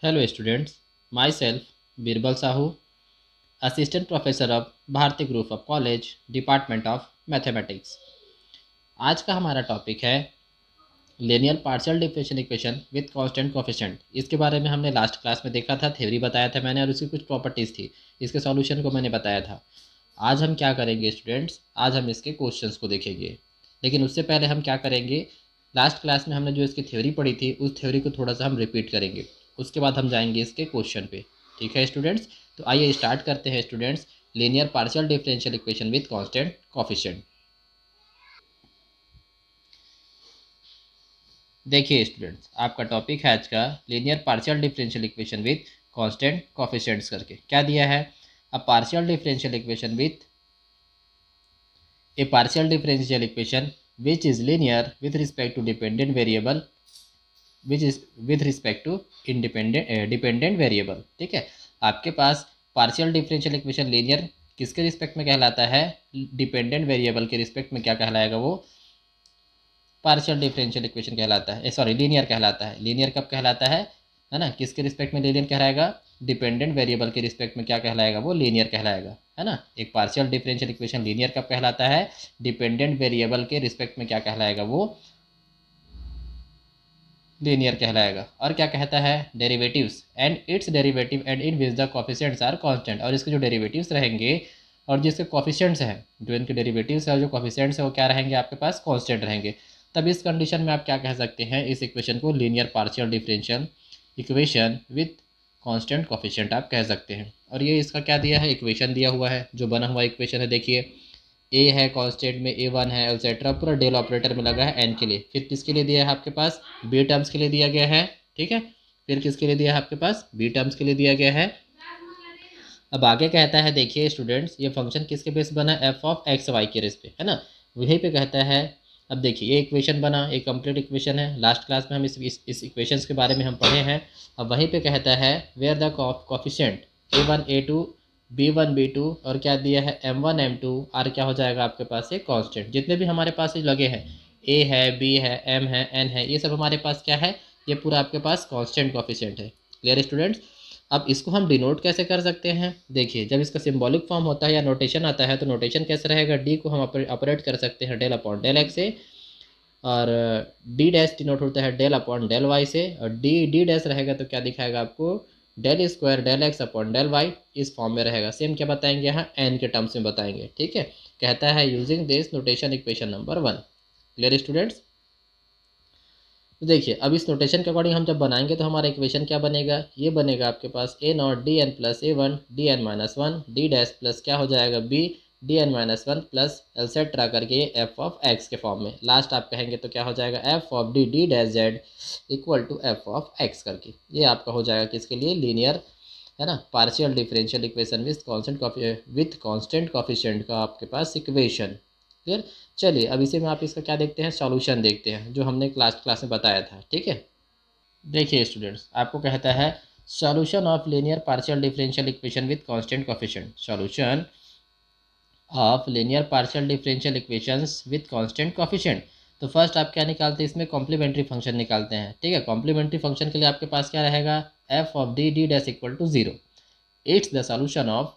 Hello students, myself Birbal Sahu, Assistant Professor of Bharati Group of College, Department of Mathematics। आज का हमारा topic है linear partial differential equation with constant coefficient. इसके बारे में हमने लास्ट क्लास में देखा था, थ्योरी बताया था मैंने और उसकी कुछ प्रॉपर्टीज़ थी। इसके सॉल्यूशन को मैंने बताया था। आज हम क्या करेंगे स्टूडेंट्स, आज हम इसके क्वेश्चंस को देखेंगे। लेकिन उससे पहले हम क्या करेंगे, लास्ट क्लास में हमने जो इसकी थ्योरी पढ़ी थी उस थ्योरी को थोड़ा सा हम रिपीट करेंगे। उसके बाद हम जाएंगे इसके क्वेश्चन पे। ठीक है स्टूडेंट्स, तो आइए स्टार्ट करते हैं students. Linear partial differential equation with constant coefficient. देखिए स्टूडेंट्स, आपका टॉपिक है आज का linear partial differential equation with constant coefficients करके। क्या दिया है? A partial differential equation with a partial differential equation which is linear with respect to dependent variable which is with respect to independent dependent variable. ठीक है, आपके पास partial differential equation linear किसके respect में कहलाता है? डिपेंडेंट वेरिएबल के respect में क्या कहलाएगा वो? पार्शियल डिफरेंशियल इक्वेशन कहलाता है, सॉरी लीनियर कहलाता है। लीनियर कब कहलाता है ना? किसके रिस्पेक्ट में लीनियर कहलाएगा? डिपेंडेंट वेरिएबल के रिस्पेक्ट में क्या कहलाएगा? वो लीनियर कहलाएगा, है ना। एक पार्शियल डिफरेंशियल इक्वेशन लीनियर कब कहलाता है? डिपेंडेंट वेरिएबल के रिस्पेक्ट में क्या कहलाएगा? वो लीनियर कहलाएगा। और क्या कहता है? Derivatives and its derivative and in which the coefficients are constant. और इसके जो डेरिवेटिव्स रहेंगे और जिसके कोफिशिएंट्स हैं, जो इनके डेरिवेटिव्स है और जो कोफिशिएंट्स है वो क्या रहेंगे? आपके पास कांस्टेंट रहेंगे। तब इस कंडीशन में आप क्या कह सकते हैं? इस इक्वेशन को linear partial differential equation with constant coefficient आप कह सकते हैं। और ये इसका क्या दिया है? इक्वेशन दिया हुआ है, जो बना हुआ इक्वेशन है। देखिए, ए है कांस्टेंट में, A1 है, एक्सेट्रा पूरा डेल ऑपरेटर में लगा है एन के लिए। फिर किसके लिए दिया है आपके पास? बी टर्म्स के लिए दिया गया है। ठीक है, फिर किसके लिए दिया है आपके पास? बी टर्म्स के लिए दिया गया है। अब आगे कहता है, देखिए स्टूडेंट्स, ये फंक्शन किसके बेस बना? एफ ऑफ एक्स वाई के बेस पे, है ना। वहीं पे कहता है, अब देखिए ये इक्वेशन बना, एक कंप्लीट इक्वेशन है। लास्ट क्लास में हम इस इक्वेशंस के बारे में हम पढ़े हैं। अब वहीं पे कहता है where the coefficient A1 A2 B1 B2 और क्या दिया है? M1 M2 आर क्या हो जाएगा आपके पास? एक कांस्टेंट। जितने भी हमारे पास ये लगे हैं, ए है, बी है, एम है, एन है, ये सब हमारे पास क्या है? ये पूरा आपके पास कांस्टेंट कॉफिशिएंट है। Clear students? अब इसको हम डिनोट कैसे कर सकते हैं? देखिए, जब इसका सिंबॉलिक फॉर्म होता है या नोटेशन आता है तो नोटेशन कैसे रहेगा? डी को हम ऑपरेट कर सकते हैं डेल अपॉन डेल एक्स से, और डी डैश डिनोट होता है डेल अपॉन डेल वाई से, और डी डी डैश रहेगा तो क्या दिखाएगा आपको? Del square del x upon del y, इस फॉर्म में रहेगा। सेम क्या बताएंगे यहाँ? एन के टर्म्स में बताएंगे। ठीक है, कहता है using this notation equation number 1। Clear students? तो देखिए, अब इस नोटेशन के अकॉर्डिंग हम जब बनाएंगे तो हमारा इक्वेशन क्या बनेगा? ये बनेगा आपके पास a naught d n plus A1 d n minus one d dash plus क्या हो जाएगा? B d n minus one plus et cetera करके ये एफ ऑफ एक्स के फॉर्म में। लास्ट आप कहेंगे तो क्या हो जाएगा? F of d d dash z equal to f of x करके। ये आपका हो जाएगा किसके लिए? लीनियर, है ना, partial differential equation with constant coefficient का आपके पास इक्वेशन। क्लियर? चलिए, अब इसी में आप इसका क्या देखते हैं? सॉल्यूशन देखते हैं, जो हमने क्लास में बताया था। ठीक है, देखिए स्टूडेंट्स, आपको कहता है solution of linear partial differential equation with constant coefficient. Solution of linear partial differential equations with constant coefficient. तो फर्स्ट आप क्या निकालते हैं? इसमें कॉम्प्लीमेंट्री फंक्शन निकालते हैं। ठीक है, कॉम्प्लीमेंट्री फंक्शन के लिए आपके पास क्या रहेगा? F of d d dash equal to zero. It's the solution of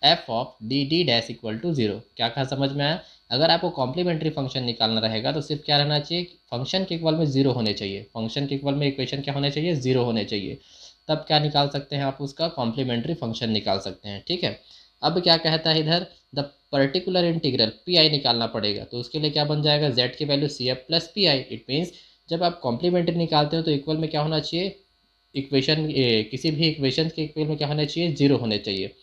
f of d d dash equal to zero. क्या कहा, समझ में आया? अगर आपको कॉम्प्लीमेंट्री फंक्शन निकालना रहेगा तो सिर्फ क्या रहना चाहिए? फंक्शन के इक्वल में जीरो होने चाहिए। फंक्शन के इक्वल में इक्वेशन क्या होने चाहिए? जीरो होने चाहिए। तब क्या निकाल सकते हैं आप? उसका कॉम्प्लीमेंट्री फंक्शन निकाल सकते हैं। ठीक है, अब क्या कहता है इधर? The particular integral P I निकालना पड़ेगा। तो उसके लिए क्या बन जाएगा? जेड की value C F plus P I. It means जब आप कॉम्प्लीमेंट्री निकालते हो तो इक्वल में क्या होना चाहिए? इक्वेशन, किसी भी इक्वेशन के इक्वल में क्या होना चाहिए? जीरो होने चाहिए।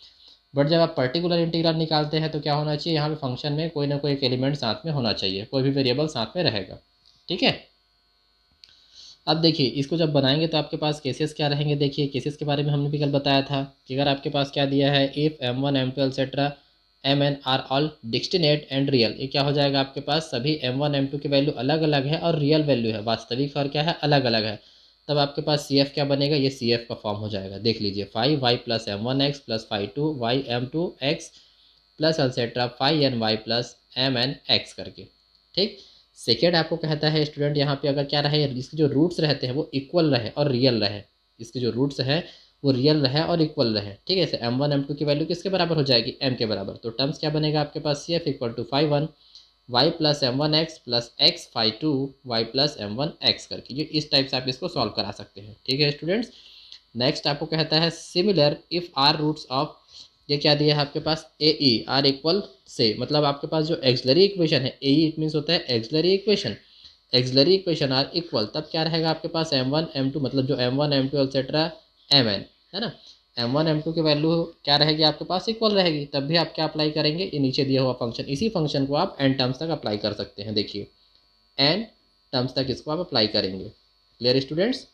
बट जब आप पर्टिकुलर इंटीग्रल निकालते हैं तो क्या होना चाहिए? यहाँ पे फंक्शन में कोई ना कोई एक एलिमेंट साथ में होना चाहिए, कोई भी वेरिएबल साथ में रहेगा। ठीक है, अब देखिए इसको जब बनाएंगे तो आपके पास केसेस क्या रहेंगे? देखिए, केसेस के बारे में हमने भी कल बताया था कि अगर आपके पास क्या दिया है? If M1 M2 et cetera Mn are all distinct and real, ये क्या हो जाएगा आपके पास? सभी M1 M2 की वैल्यू अलग अलग है और रियल वैल्यू है, वास्तविक और क्या है? अलग अलग है। तब आपके पास सी एफ क्या बनेगा? ये सी एफ का फॉर्म हो जाएगा। देख लीजिए, 5y plus M1x plus 5 2y M2x plus etcetera 5ny plus Mn x करके। ठीक, सेकेंड आपको कहता है स्टूडेंट, यहाँ पे अगर क्या रहे? इसके जो रूट्स रहते हैं वो इक्वल रहे और रियल रहे। इसके जो रूट्स हैं वो रियल रहे और इक्वल रहे, ठीक है। जैसे m1 m2 की वैल्यू किसके बराबर हो जाएगी, m के बराबर। तो टर्म्स क्या बनेगा आपके पास, CF equal to phi1 y plus m1x plus x phi2 y plus m1x करके, ये इस टाइप से आप इसको सॉल्व करा सकते हैं, ठीक है स्टूडेंट्स। नेक्स्ट आपको कहता है similar if are roots of, ये क्या दिया है आपके पास, ए ई आर इक्वल से, मतलब आपके पास जो एक्सलरी इक्वेशन है, ए ई इट मीन्स होता है auxiliary equation, auxiliary equation are equal, तब क्या रहेगा आपके पास m1 m2, मतलब जो m1 m2 एक्सेट्रा mn है ना, m1 m2 की वैल्यू क्या रहेगी आपके पास, इक्वल रहेगी, तब भी आप क्या अप्लाई करेंगे, ये नीचे दिया हुआ फंक्शन, इसी फंक्शन को आप n टर्म्स तक अप्लाई कर सकते हैं। देखिए n टर्म्स तक इसको आप अप्लाई करेंगे। क्लियर स्टूडेंट्स,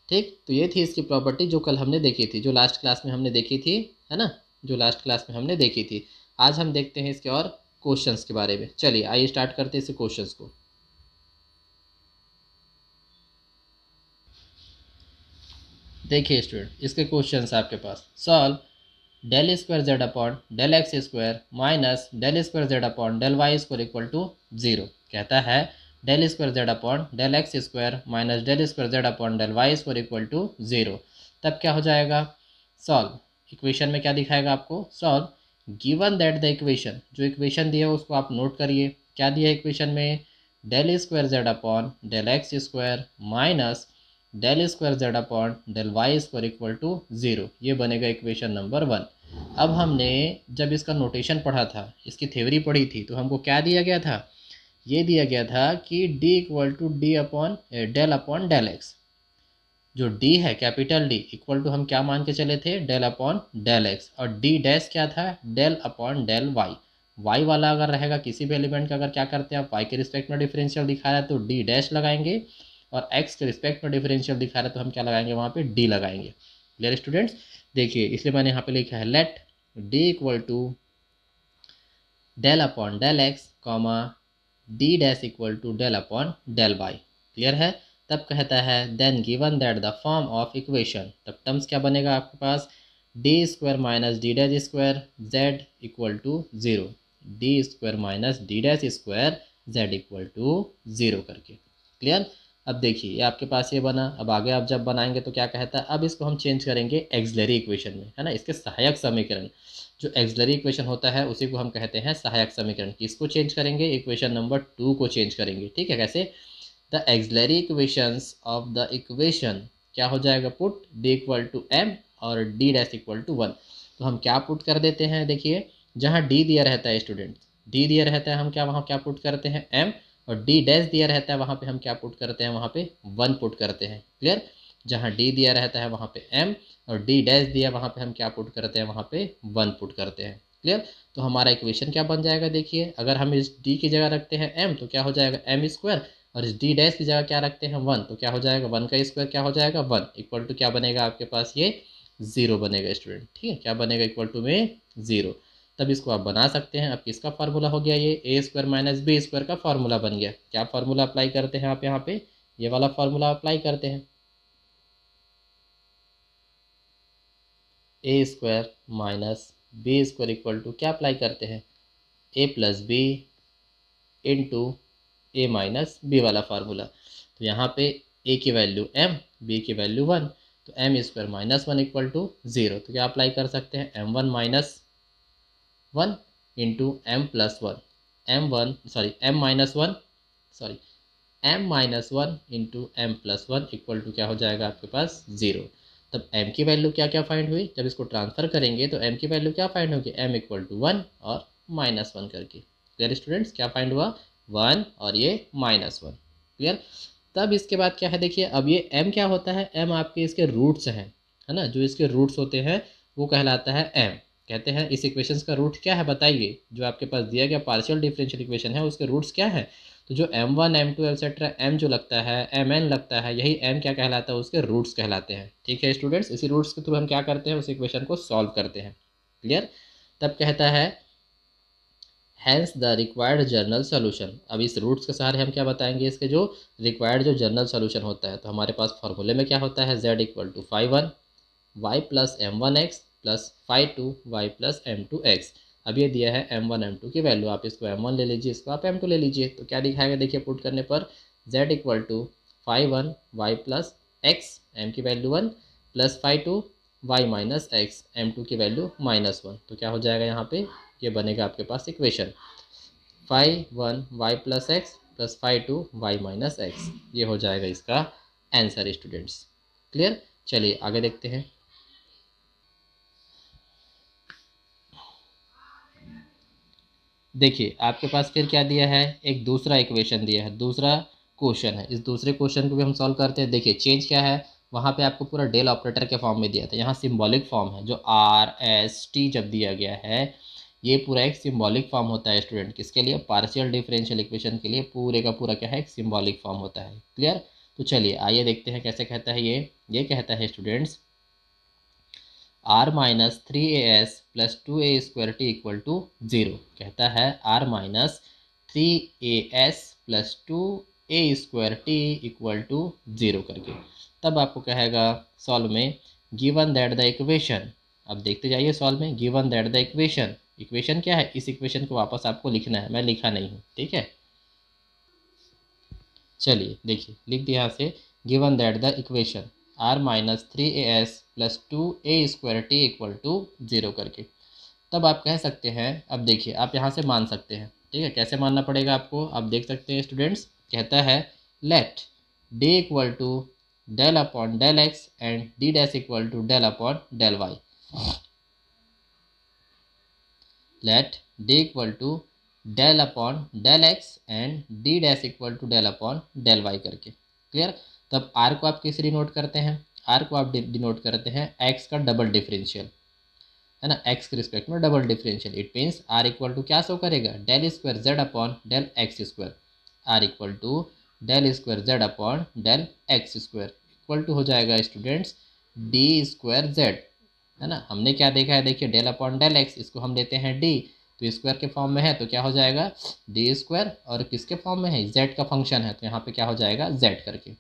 ठीक। तो ये थी इसकी प्रॉपर्टी जो कल हमने देखी थी, जो लास्ट क्लास में हमने देखी थी, है ना, जो लास्ट क्लास में हमने देखी थी। आज हम देखते हैं इसके और क्वेश्चंस के बारे में। चलिए आइए स्टार्ट करते हैं इस क्वेश्चंस को। देखिए स्टूडेंट, इसके क्वेश्चंस आपके पास, solve del square z upon del x square minus del square z upon del y square equal to 0। कहता है del square z upon del x square minus del square z upon del y square equal to 0। तब क्या हो जाएगा, solve, equation में क्या दिखाएगा आपको, solve given that the equation, जो इक्वेशन दिया है उसको आप नोट करिए, क्या दिया है इक्वेशन में, del square z upon del x square minus del square z upon del y square equal to 0, ये बनेगा इक्वेशन नंबर 1। अब हमने जब इसका नोटेशन पढ़ा था, इसकी थ्योरी पढ़ी थी, तो हमको क्या दिया गया था, ये दिया गया था कि d equal to d upon del x, जो d है कैपिटल D इक्वल टू हम क्या मान के चले थे, डेल अपॉन डेल एक्स, और d डैश क्या था, del upon del y. y वाला अगर रहेगा किसी भी एलिमेंट का, अगर क्या करते हैं आप y के रिस्पेक्ट में डिफरेंशियल दिखा रहा है तो d डैश लगाएंगे, और x के रिस्पेक्ट में डिफरेंशियल दिखा रहा है तो हम क्या लगाएंगे, वहाँ पे d लगाएंगे। क्लियर स्टूडेंट्स, देखिए इसलिए मैंने यहाँ पे लिखा है let d equal to del upon del x comma d dash equal to del upon del y. Clear है। तब कहता है then given that the form of equation, तब टर्म्स क्या बनेगा आपके पास, d square minus d dash square z equal to 0, d square minus d dash square z equal to 0 करके। क्लियर। अब देखिए ये आपके पास ये बना, अब आगे आप जब बनाएंगे तो क्या कहता है, अब इसको हम चेंज करेंगे एक्सलरी इक्वेशन में, है ना, इसके सहायक समीकरण, जो एक्सलरी इक्वेशन होता है उसी को हम कहते हैं सहायक समीकरण। किसको चेंज करेंगे, इक्वेशन नंबर 2 को चेंज करेंगे, ठीक है। कैसे, the auxiliary equations of the equation क्या हो जाएगा, put d equal to m और डी डैश इक्वल टू 1। तो हम क्या पुट कर देते हैं, देखिए जहाँ डी दिया रहता है स्टूडेंट, डी दिया रहता है, हम क्या वहाँ क्या पुट करते हैं एम, और डी डैश दिया रहता है वहाँ पे हम क्या पुट करते हैं, वहाँ पे 1 पुट करते हैं। क्लियर। जहाँ डी दिया रहता है वहाँ पे एम, और डी डैश दिया वहाँ पे हम क्या पुट करते हैं, वहाँ पे 1 पुट करते हैं। क्लियर। तो हमारा इक्वेशन क्या बन जाएगा, देखिए अगर हम इस डी की जगह रखते हैं एम तो क्या हो जाएगा एम स्क्वायर, और इस डी डैश की जगह क्या रखते हैं 1 तो क्या हो जाएगा 1 का स्क्वायर क्या हो जाएगा 1 इक्वल टू क्या बनेगा आपके पास, ये 0 बनेगा स्टूडेंट, ठीक है। क्या बनेगा, इक्वल टू में 0। तब इसको आप बना सकते हैं। अब किसका फार्मूला हो गया, ये ए स्क्वायर माइनस बी स्क्वायर का फार्मूला बन गया। क्या फार्मूला अप्लाई करते हैं आप यहाँ पे, ये वाला फार्मूला अप्लाई करते हैं, a square minus b square equal to क्या अप्लाई करते हैं, a plus b into a minus b वाला फार्मूला। तो यहाँ पे ए की वैल्यू m, बी की वैल्यू 1, तो m square minus 1 equal to 0। तो क्या अप्लाई कर सकते हैं, m1 minus 1 into m plus 1, m minus 1 sorry m minus 1 into m plus 1 equal to क्या हो जाएगा आपके पास 0। तब m की वैल्यू क्या क्या फाइंड हुई, जब इसको ट्रांसफर करेंगे तो m की वैल्यू क्या फाइंड होगी, m इक्वल टू 1 और माइनस 1 करके। क्लियर स्टूडेंट्स, क्या फाइंड हुआ 1 और ये माइनस 1। क्लियर। तब इसके बाद क्या है, देखिए अब ये m क्या होता है, m आपके इसके रूट्स हैं, है ना, जो इसके रूट्स होते हैं वो कहलाता है m। कहते हैं इस इक्वेशन का रूट क्या है बताइए, जो आपके पास दिया गया पार्शियल डिफरेंशियल इक्वेशन है उसके रूट्स क्या है। तो जो m1 m2 एक्सेट्रा m जो लगता है mn लगता है, यही m क्या कहलाता है, उसके रूट्स कहलाते हैं। ठीक है स्टूडेंट्स, इसी रूट्स के थ्रू हम क्या करते हैं, उस इक्वेशन को सॉल्व करते हैं। क्लियर। तब कहता है hence the required general solution. अब इस रूट्स के सहारे हम क्या बताएंगे, इसके जो रिक्वायर्ड जो जर्नल सोल्यूशन होता है, तो हमारे पास फॉर्मूले में क्या होता है, z equal to phi1 y plus m1x plus phi2 y plus m2x। अब ये दिया है m1 m2 की वैल्यू, आप इसको m1 ले लीजिए, इसको आप m2 ले लीजिए। तो क्या दिखाएगा, देखिए पुट करने पर z equal to phi1 y plus x, m की value 1, plus five two y minus x, m2 की वैल्यू -1। तो क्या हो जाएगा यहाँ पे, ये बनेगा आपके पास equation 5 1 y plus x plus 5 2 y minus x. ये हो जाएगा इसका आंसर स्टूडेंट्स। क्लियर। चलिए आगे देखते हैं। देखिए आपके पास फिर क्या दिया है, एक दूसरा इक्वेशन दिया है, दूसरा क्वेश्चन है। इस दूसरे क्वेश्चन को भी हम सॉल्व करते हैं। देखिए चेंज क्या है, वहाँ पे आपको पूरा डेल ऑपरेटर के फॉर्म में दिया था, यहाँ सिंबॉलिक फॉर्म है। जो आर एस टी जब दिया गया है, ये पूरा एक सिंबॉलिक फॉर्म होता है स्टूडेंट। किसके लिए, पार्शियल डिफरेंशियल इक्वेशन के लिए पूरे का पूरा क्या है, एक सिंबॉलिक फॉर्म होता है। क्लियर। तो चलिए आइए देखते हैं कैसे कहता है ये कहता है students, r minus three a s plus two a square t equal to zero. कहता है r minus three a s plus two a square t equal to zero करके। तब आपको कहेगा सॉल्व में, गिवन दैट द इक्वेशन। अब देखते जाइए सॉल्व में, given that the equation. Equation क्या है, इस इक्वेशन को वापस आपको लिखना है, मैं लिखा नहीं हूँ, ठीक है। चलिए देखिए लिख दिया यहाँ से, given that the equation r minus three a s plus two a square t equal to zero करके। तब आप कह सकते हैं, अब देखिए आप यहाँ से मान सकते हैं, ठीक है। कैसे मानना पड़ेगा आपको, आप देख सकते हैं स्टूडेंट्स। कहता है let d equal to del upon del x and d dash equal to del upon del y. Let d equal to del upon del x and d dash equal to del upon del y करके। Clear. तब r को आप किसे denote करते हैं, are को आप denote करते हैं एक्स का डबल डिफरेंशियल, है ना, एक्स के रिस्पेक्ट में double differential. It means r equal to क्या शो करेगा, del square z upon del x square. R equal to del square z upon del x square equal to हो जाएगा students D square Z, है ना। हमने क्या देखा है, देखिए डेल अपॉन डेल एक्स, इसको हम लेते हैं डी, तो स्क्वायर के फॉर्म में है तो क्या हो जाएगा डी स्क्वायर, और किसके फॉर्म में है, जेड का फंक्शन है तो यहाँ पे क्या हो जाएगा जेड करके।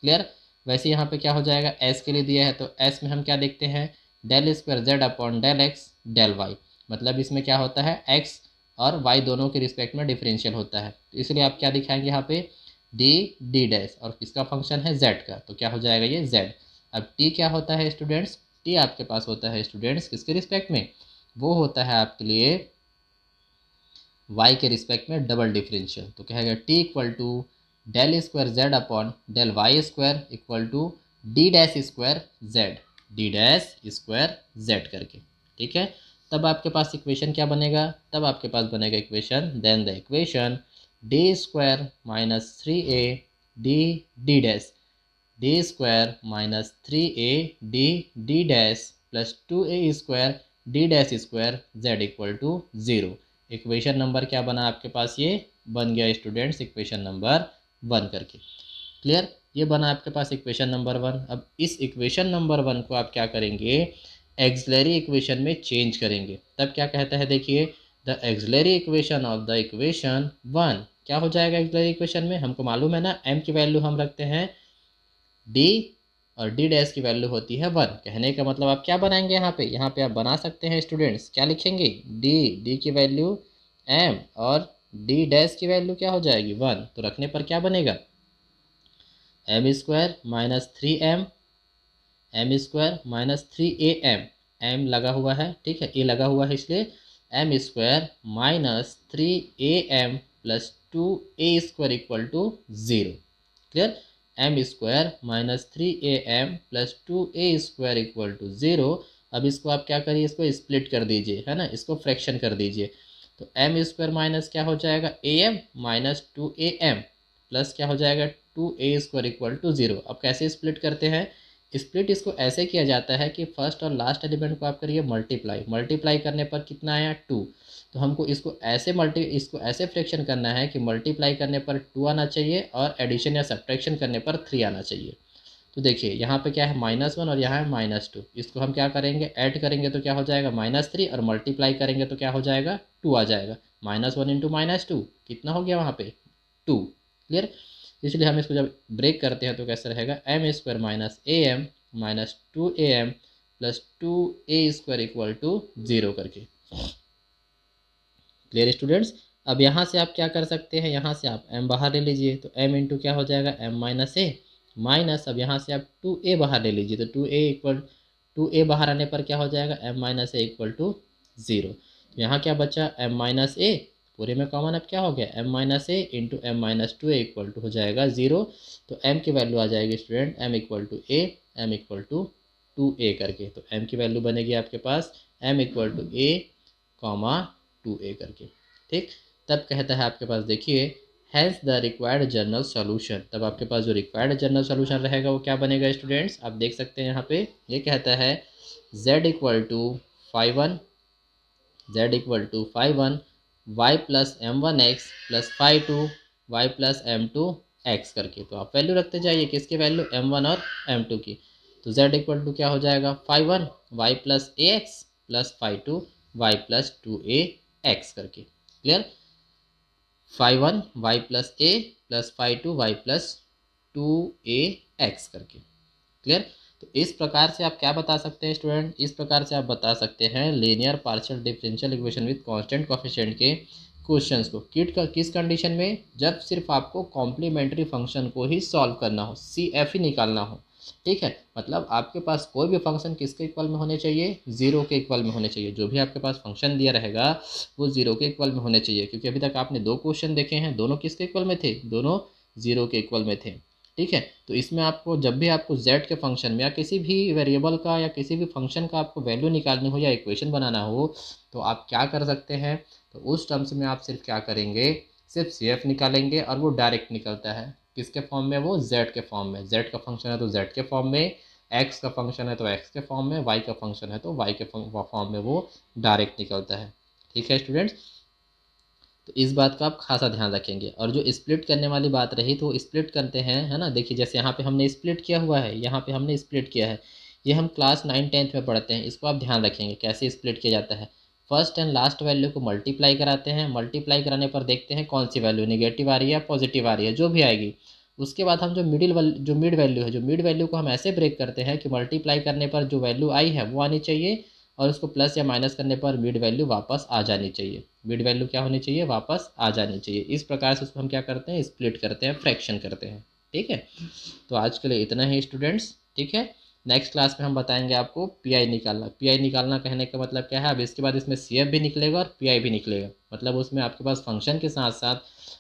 क्लियर। वैसे यहाँ पे क्या हो जाएगा, एस के लिए दिया है तो एस में हम क्या देखते हैं, del square z upon del x del y. मतलब इसमें क्या होता है, एक्स और वाई दोनों के रिस्पेक्ट में डिफरेंशियल होता है, तो इसलिए आप क्या दिखाएंगे यहाँ पे डी डी डैश, और किसका फंक्शन है जेड का, तो क्या हो जाएगा ये जेड। अब टी क्या होता है स्टूडेंट्स, टी आपके पास होता है स्टूडेंट्स किसके रिस्पेक्ट में, वो होता है आपके लिए वाई के रिस्पेक्ट में डबल डिफरेंशियल। तो कहेगा t equal to del square z upon del y square equal to d dash square z, d dash square z करके, ठीक है। तब आपके पास इक्वेशन क्या बनेगा, तब आपके पास बनेगा equation, then the equation d square minus three a d d dash, d square minus three a d d dash plus two a square d dash square z equal to zero. Equation number क्या बना आपके पास, ये बन गया students equation number 1 करके। Clear. ये बना आपके पास इक्वेशन नंबर 1। अब इस इक्वेशन नंबर 1 को आप क्या करेंगे, एक्सिलरी इक्वेशन में चेंज करेंगे। तब क्या कहता है, देखिए the axillary equation of the equation 1 क्या हो जाएगा, एक्सिलरी इक्वेशन में हमको मालूम है ना, एम की वैल्यू हम रखते हैं डी, और डी डैश की वैल्यू होती है 1। कहने का मतलब आप क्या बनाएंगे यहाँ पे आप बना सकते हैं स्टूडेंट्स, क्या लिखेंगे, डी, डी की वैल्यू एम, और डी डैश की वैल्यू क्या हो जाएगी 1। तो रखने पर क्या बनेगा, m square minus three m square minus three a m लगा हुआ है, ठीक है, ए लगा हुआ है इसलिए m square minus three a m plus two a square equal to zero. Clear. M square minus three a m plus two a square equal to zero. अब इसको आप क्या करिए, इसको स्प्लिट कर दीजिए, है ना, इसको फ्रैक्शन कर दीजिए। तो एम स्क्वायर माइनस क्या हो जाएगा a m minus two a m plus क्या हो जाएगा two a square equal to zero. अब कैसे स्प्लिट करते हैं, स्प्लिट इसको ऐसे किया जाता है कि फर्स्ट और लास्ट एलिमेंट को आप करिए मल्टीप्लाई, मल्टीप्लाई करने पर कितना आया 2। तो हमको इसको ऐसे फ्रैक्शन करना है कि मल्टीप्लाई करने पर 2 आना चाहिए और एडिशन या सब्ट्रैक्शन करने पर 3 आना चाहिए। तो देखिए यहाँ पे क्या है -1 और यहाँ है -2, इसको हम क्या करेंगे, ऐड करेंगे तो क्या हो जाएगा -3, और मल्टीप्लाई करेंगे तो क्या हो जाएगा 2 आ जाएगा। -1 इंटू -2 कितना हो गया वहाँ पे 2। क्लियर। इसलिए हम इसको जब ब्रेक करते हैं तो कैसे रहेगा, m square minus a m minus two a m plus two a square equal to zero करके। Clear students. अब यहाँ से आप क्या कर सकते हैं, यहाँ से आप m बाहर ले लीजिए, तो m इंटू क्या हो जाएगा m माइनस ए माइनस, अब यहाँ से आप 2a बाहर ले लीजिए, तो 2a बाहर आने पर क्या हो जाएगा, m minus a equal to 0। तो यहाँ क्या बचा, m माइनस ए, पूरे में कॉमन अब क्या हो गया, m minus a into m minus two a equal to हो जाएगा 0। तो m की वैल्यू आ जाएगी student, m equal to a, m equal to 2a करके। तो m की वैल्यू बनेगी आपके पास m equal to a comma 2a करके। ठीक, तब कहता है आपके पास देखिए, has the required general solution, तब आपके पास जो रिक्वायर्ड जनरल सॉल्यूशन रहेगा वो क्या बनेगा स्टूडेंट्स, आप देख सकते हैं यहाँ पे ये कहता है z equal to 5 1, z equal to 5 1 y plus m one x plus 5 2 y plus m2 x करके। तो आप वैल्यू रखते जाइए, किसकी वैल्यू, m1 और m2 की। तो z इक्वल टू क्या हो जाएगा, 5 1 y plus a x plus 5 2 y plus 2a x करके। Clear, 5 1 y plus a plus 5 2 y plus 2a x करके। क्लियर, तो इस प्रकार से आप क्या बता सकते हैं स्टूडेंट, इस प्रकार से आप बता सकते हैं linear partial differential equation with constant coefficient के क्वेश्चंस को। किस कंडीशन में, जब सिर्फ आपको कॉम्प्लीमेंट्री फंक्शन को ही सॉल्व करना हो, CF ही निकालना हो। ठीक है, मतलब आपके पास कोई भी फंक्शन किसके इक्वल में होने चाहिए, 0 के इक्वल में होने चाहिए। जो भी आपके पास फंक्शन दिया रहेगा वो 0 के इक्वल में होने चाहिए, क्योंकि अभी तक आपने 2 क्वेश्चन देखे हैं, दोनों किसके इक्वल में थे, दोनों 0 के इक्वल में थे। ठीक है, तो इसमें आपको जब भी आपको z के फंक्शन में या किसी भी वेरिएबल का या किसी भी फंक्शन का आपको वैल्यू निकालनी हो या इक्वेशन बनाना हो, तो आप क्या कर सकते हैं, तो उस टर्म्स में आप सिर्फ क्या करेंगे, सिर्फ CF निकालेंगे और वो डायरेक्ट निकलता है किसके फॉर्म में, वो z के फॉर्म में। z का फंक्शन है तो z के फॉर्म में, x का फंक्शन है तो x के फॉर्म में, y का फंक्शन है तो y के फॉर्म में वो डायरेक्ट निकलता है। ठीक है स्टूडेंट्स, तो इस बात का आप खासा ध्यान रखेंगे। और जो स्प्लिट करने वाली बात रही, तो स्प्लिट करते हैं, है ना, देखिए जैसे यहाँ पे हमने स्प्लिट किया हुआ है, यहाँ पे हमने स्प्लिट किया है, ये हम क्लास 9 10th में पढ़ते हैं, इसको आप ध्यान रखेंगे कैसे स्प्लिट किया जाता है। फर्स्ट एंड लास्ट वैल्यू को मल्टीप्लाई कराते हैं, मल्टीप्लाई कराने पर देखते हैं कौन सी वैल्यू नेगेटिव आ रही है पॉजिटिव आ रही है, जो भी आएगी। उसके बाद हम जो मिड वैल्यू है, जो मिड वैल्यू को हम ऐसे ब्रेक करते हैं कि मल्टीप्लाई करने पर जो वैल्यू आई है वो आनी चाहिए, और उसको प्लस या माइनस करने पर मिड वैल्यू वापस आ जानी चाहिए। मिड वैल्यू क्या होनी चाहिए, वापस आ जानी चाहिए। इस प्रकार से उसको हम क्या करते हैं, स्प्लिट करते हैं, फ्रैक्शन करते हैं। ठीक है, तो आज के लिए इतना ही स्टूडेंट्स। ठीक है, नेक्स्ट क्लास में हम बताएंगे आपको पीआई निकालना। पीआई निकालना कहने का मतलब क्या है, अब इसके बाद इसमें CF भी निकलेगा और पीआई भी निकलेगा, मतलब उसमें आपके पास फंक्शन के साथ साथ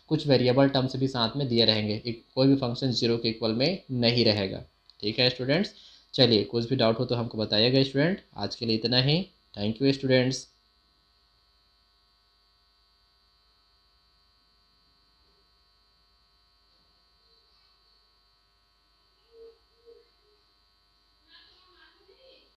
कुछ वेरिएबल टर्म्स भी साथ में दिए रहेंगे, कोई भी फंक्शन 0 के इक्वल में नहीं रहेगा। ठीक है स्टूडेंट्स, चलिए कुछ भी डाउट हो तो हमको बताइएगा स्टूडेंट। आज के लिए इतना ही, थैंक यू स्टूडेंट्स।